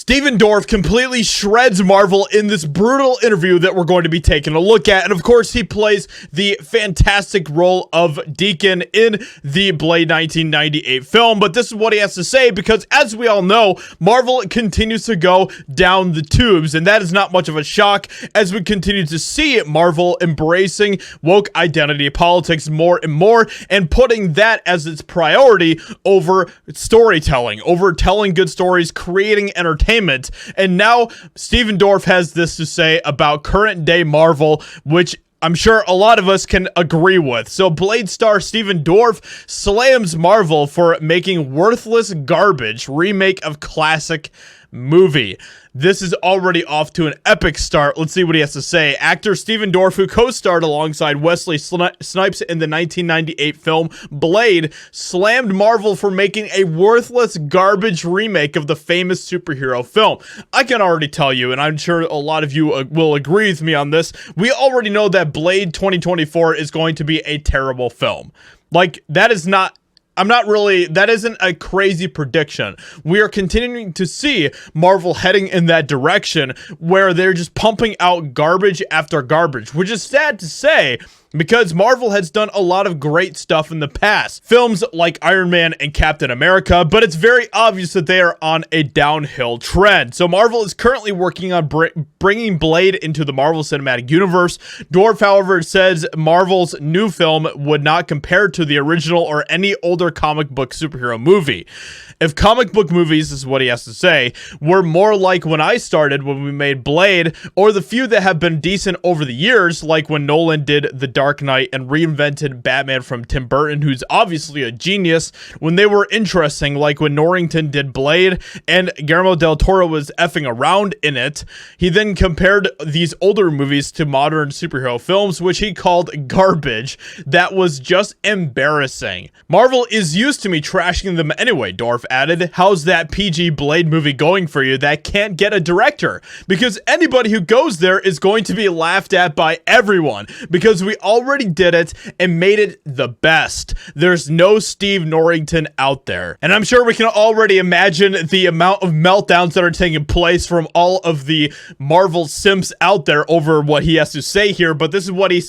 Stephen Dorff completely shreds Marvel in this brutal interview that we're going to be taking a look at. And of course, he plays the fantastic role of Deacon in the Blade 1998 film. But this is what he has to say, because as we all know, Marvel continues to go down the tubes. And that is not much of a shock as we continue to see Marvel embracing woke identity politics more and more, and putting that as its priority over storytelling, over telling good stories, creating entertainment. And now Stephen Dorff has this to say about current day Marvel, which I'm sure a lot of us can agree with. So Blade star Stephen Dorff slams Marvel for making worthless garbage remake of classic movie. This is already off to an epic start. Let's see what he has to say. Actor Stephen Dorff, who co-starred alongside Wesley Snipes in the 1998 film Blade, slammed Marvel for making a worthless garbage remake of the famous superhero film. I can already tell you, and I'm sure a lot of you will agree with me on this, we already know that Blade 2024 is going to be a terrible film. Like, that isn't a crazy prediction. We are continuing to see Marvel heading in that direction where they're just pumping out garbage after garbage, which is sad to say, because Marvel has done a lot of great stuff in the past. Films like Iron Man and Captain America, but it's very obvious that they are on a downhill trend. So Marvel is currently working on bringing Blade into the Marvel Cinematic Universe. Dorff, however, says Marvel's new film would not compare to the original or any older comic book superhero movie. If comic book movies, this is what he has to say, were more like when I started, when we made Blade, or the few that have been decent over the years, like when Nolan did The Dark Knight and reinvented Batman from Tim Burton, who's obviously a genius, when they were interesting, like when Norrington did Blade and Guillermo del Toro was effing around in it. He then compared these older movies to modern superhero films, which he called garbage. That was just embarrassing. Marvel is used to me trashing them anyway, Dorff added. How's that PG Blade movie going for you that can't get a director? Because anybody who goes there is going to be laughed at by everyone, because we already did it and made it the best. There's no Steve Norrington out there. And I'm sure we can already imagine the amount of meltdowns that are taking place from all of the Marvel simps out there over what he has to say here. But this is what he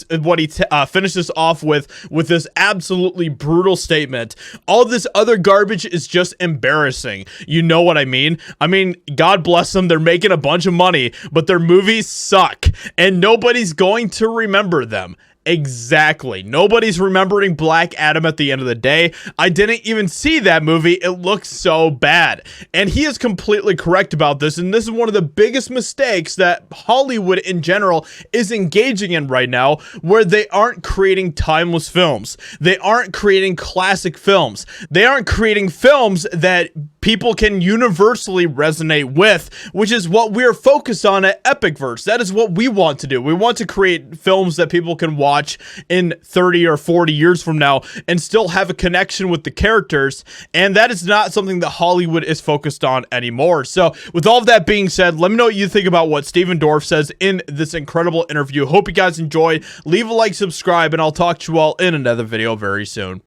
finishes off with this absolutely brutal statement. All this other garbage is just embarrassing. You know what I mean? I mean, God bless them. They're making a bunch of money, but their movies suck and nobody's going to remember them. Exactly. Nobody's remembering Black Adam at the end of the day. I didn't even see that movie. It looks so bad. And he is completely correct about this. And this is one of the biggest mistakes that Hollywood in general is engaging in right now, where they aren't creating timeless films. They aren't creating classic films. They aren't creating films that people can universally resonate with, which is what we're focused on at EpicVerse. That is what we want to do. We want to create films that people can watch in 30 or 40 years from now and still have a connection with the characters, and that is not something that Hollywood is focused on anymore. So with all of that being said, let me know what you think about what Stephen Dorff says in this incredible interview. Hope you guys enjoyed. Leave a like, subscribe, and I'll talk to you all in another video very soon.